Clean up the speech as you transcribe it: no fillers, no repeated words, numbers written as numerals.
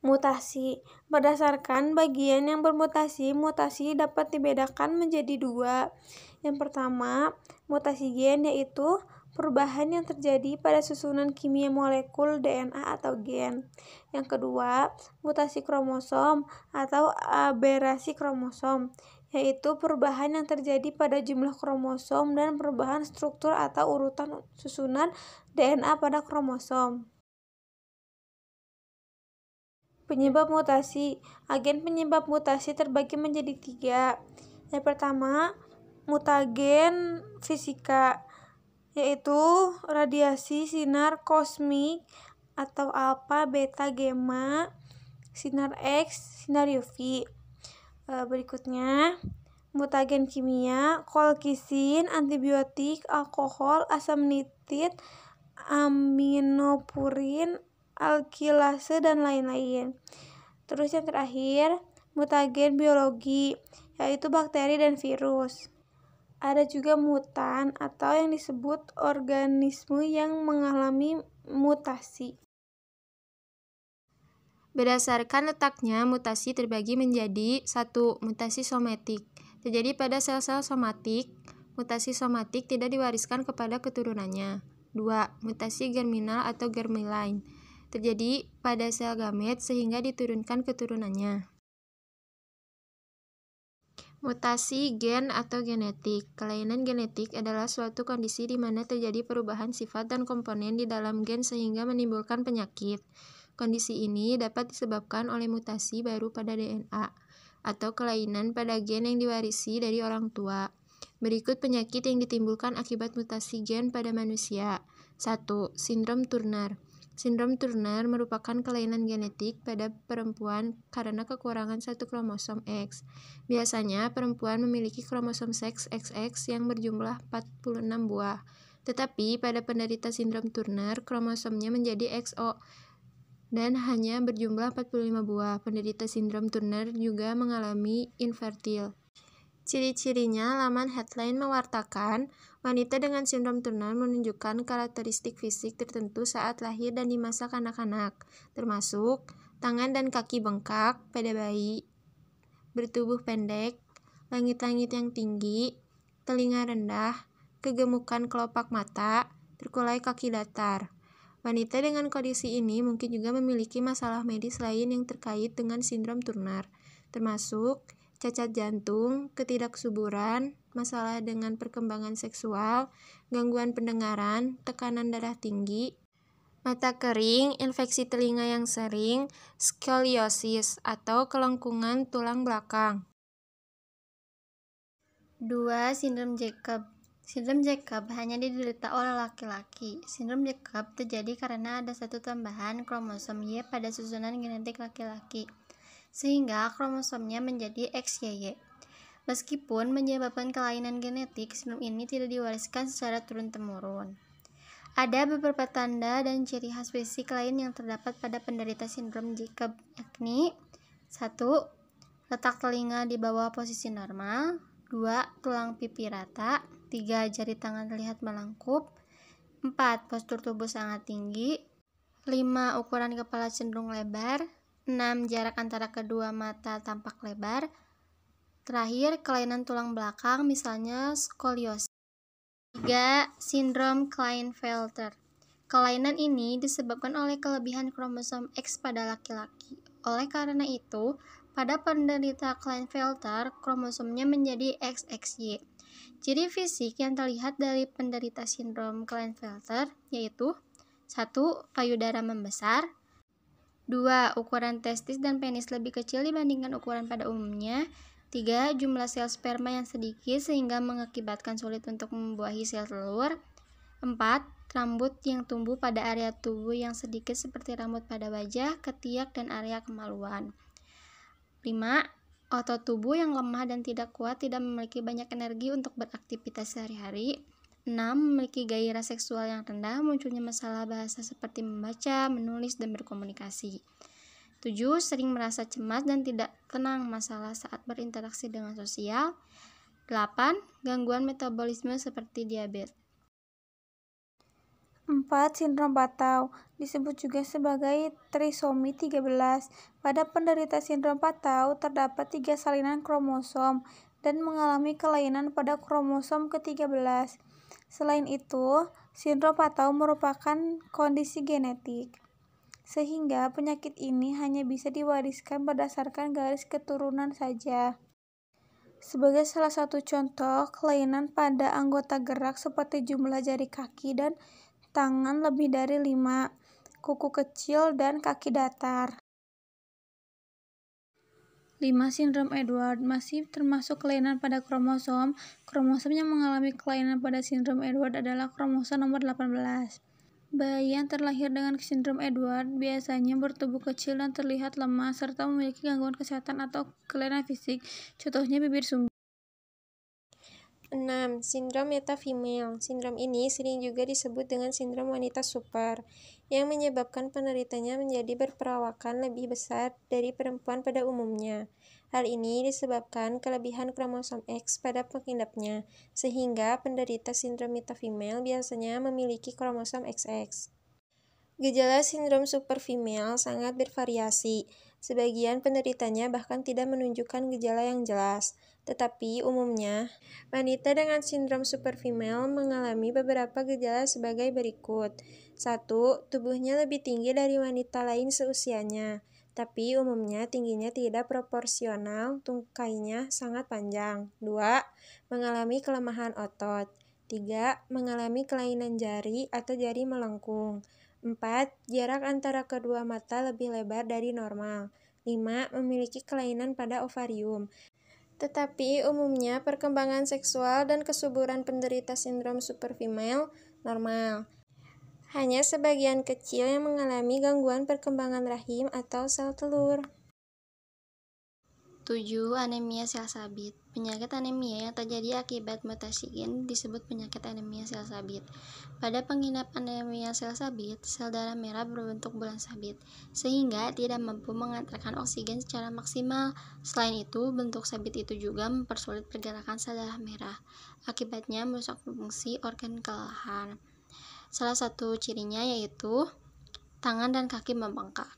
Mutasi. Berdasarkan bagian yang bermutasi, mutasi dapat dibedakan menjadi dua. Yang pertama, mutasi gen, yaitu perubahan yang terjadi pada susunan kimia molekul DNA atau gen. Yang kedua, mutasi kromosom atau aberasi kromosom, yaitu perubahan yang terjadi pada jumlah kromosom dan perubahan struktur atau urutan susunan DNA pada kromosom. Penyebab mutasi. Agen penyebab mutasi terbagi menjadi tiga. Yang pertama, mutagen fisika, yaitu radiasi sinar kosmik atau alfa, beta, gamma, sinar X, sinar UV. Berikutnya, mutagen kimia, kolkisin, antibiotik, alkohol, asam nitrit, aminopurin, alkilase, dan lain-lain. Terus yang terakhir, mutagen biologi, yaitu bakteri dan virus. Ada juga mutan atau yang disebut organisme yang mengalami mutasi. Berdasarkan letaknya, mutasi terbagi menjadi 1. Mutasi somatik. Terjadi pada sel-sel somatik. Mutasi somatik tidak diwariskan kepada keturunannya. 2. Mutasi germinal atau germline. Terjadi pada sel gamet sehingga diturunkan keturunannya. Mutasi gen atau genetik. Kelainan genetik adalah suatu kondisi di mana terjadi perubahan sifat dan komponen di dalam gen sehingga menimbulkan penyakit. Kondisi ini dapat disebabkan oleh mutasi baru pada DNA atau kelainan pada gen yang diwarisi dari orang tua. Berikut penyakit yang ditimbulkan akibat mutasi gen pada manusia. 1. Sindrom Turner. Sindrom Turner merupakan kelainan genetik pada perempuan karena kekurangan satu kromosom X. Biasanya perempuan memiliki kromosom seks XX yang berjumlah 46 buah. Tetapi pada penderita sindrom Turner, kromosomnya menjadi XO dan hanya berjumlah 45 buah. Penderita sindrom Turner juga mengalami infertil. Ciri-cirinya, laman headline mewartakan, wanita dengan sindrom Turner menunjukkan karakteristik fisik tertentu saat lahir dan di masa kanak-kanak, termasuk tangan dan kaki bengkak pada bayi, bertubuh pendek, langit-langit yang tinggi, telinga rendah, kegemukan kelopak mata, terkulai kaki datar. Wanita dengan kondisi ini mungkin juga memiliki masalah medis lain yang terkait dengan sindrom Turner, termasuk cacat jantung, ketidaksuburan, masalah dengan perkembangan seksual, gangguan pendengaran, tekanan darah tinggi, mata kering, infeksi telinga yang sering, skoliosis, atau kelengkungan tulang belakang. 2. Sindrom Jacob. Sindrom Jacob hanya diderita oleh laki-laki. Sindrom Jacob terjadi karena ada satu tambahan kromosom Y pada susunan genetik laki-laki, sehingga kromosomnya menjadi XYY. Meskipun menyebabkan kelainan genetik, sindrom ini tidak diwariskan secara turun-temurun. Ada beberapa tanda dan ciri khas fisik lain yang terdapat pada penderita sindrom Jacob, yakni 1. Letak telinga di bawah posisi normal. 2. Tulang pipi rata. 3. Jari tangan terlihat melengkup. 4. Postur tubuh sangat tinggi. 5. Ukuran kepala cenderung lebar. 6. Jarak antara kedua mata tampak lebar. Terakhir, kelainan tulang belakang, misalnya skoliosis. 3. Sindrom Klinefelter. Kelainan ini disebabkan oleh kelebihan kromosom X pada laki-laki. Oleh karena itu, pada penderita Klinefelter, kromosomnya menjadi XXY. Ciri fisik yang terlihat dari penderita sindrom Klinefelter yaitu 1. Payudara membesar. 2. Ukuran testis dan penis lebih kecil dibandingkan ukuran pada umumnya. 3. Jumlah sel sperma yang sedikit sehingga mengakibatkan sulit untuk membuahi sel telur. 4. Rambut yang tumbuh pada area tubuh yang sedikit seperti rambut pada wajah, ketiak, dan area kemaluan. 5. Otot tubuh yang lemah dan tidak kuat, tidak memiliki banyak energi untuk beraktivitas sehari-hari. 6. Memiliki gairah seksual yang rendah, munculnya masalah bahasa seperti membaca, menulis, dan berkomunikasi. 7. Sering merasa cemas dan tidak tenang, masalah saat berinteraksi dengan sosial. 8. Gangguan metabolisme seperti diabetes. 4. Sindrom Patau disebut juga sebagai trisomi 13. Pada penderita sindrom Patau terdapat 3 salinan kromosom dan mengalami kelainan pada kromosom ke-13. Selain itu, sindrom Patau merupakan kondisi genetik, sehingga penyakit ini hanya bisa diwariskan berdasarkan garis keturunan saja. Sebagai salah satu contoh, kelainan pada anggota gerak seperti jumlah jari kaki dan tangan lebih dari 5, kuku kecil, dan kaki datar. 5. Sindrom Edward masih termasuk kelainan pada kromosom. Kromosom yang mengalami kelainan pada sindrom Edward adalah kromosom nomor 18. Bayi yang terlahir dengan sindrom Edward biasanya bertubuh kecil dan terlihat lemah serta memiliki gangguan kesehatan atau kelainan fisik, contohnya bibir sumbat. 6. Sindrom meta-female. Sindrom ini sering juga disebut dengan sindrom wanita super, yang menyebabkan penderitanya menjadi berperawakan lebih besar dari perempuan pada umumnya. Hal ini disebabkan kelebihan kromosom X pada pengidapnya, sehingga penderita sindrom meta-female biasanya memiliki kromosom XX. Gejala sindrom super female sangat bervariasi. Sebagian penderitanya bahkan tidak menunjukkan gejala yang jelas, tetapi umumnya wanita dengan sindrom super female mengalami beberapa gejala sebagai berikut. 1. Tubuhnya lebih tinggi dari wanita lain seusianya, tapi umumnya tingginya tidak proporsional, tungkainya sangat panjang. 2. Mengalami kelemahan otot. 3. Mengalami kelainan jari atau jari melengkung. 4. Jarak antara kedua mata lebih lebar dari normal. 5. Memiliki kelainan pada ovarium. Tetapi umumnya perkembangan seksual dan kesuburan penderita sindrom super female normal. Hanya sebagian kecil yang mengalami gangguan perkembangan rahim atau sel telur. 7. Anemia sel sabit. Penyakit anemia yang terjadi akibat mutasi gen disebut penyakit anemia sel sabit. Pada pengidap anemia sel sabit, sel darah merah berbentuk bulan sabit, sehingga tidak mampu mengantarkan oksigen secara maksimal. Selain itu, bentuk sabit itu juga mempersulit pergerakan sel darah merah. Akibatnya merusak fungsi organ kelelahan. Salah satu cirinya yaitu tangan dan kaki membengkak.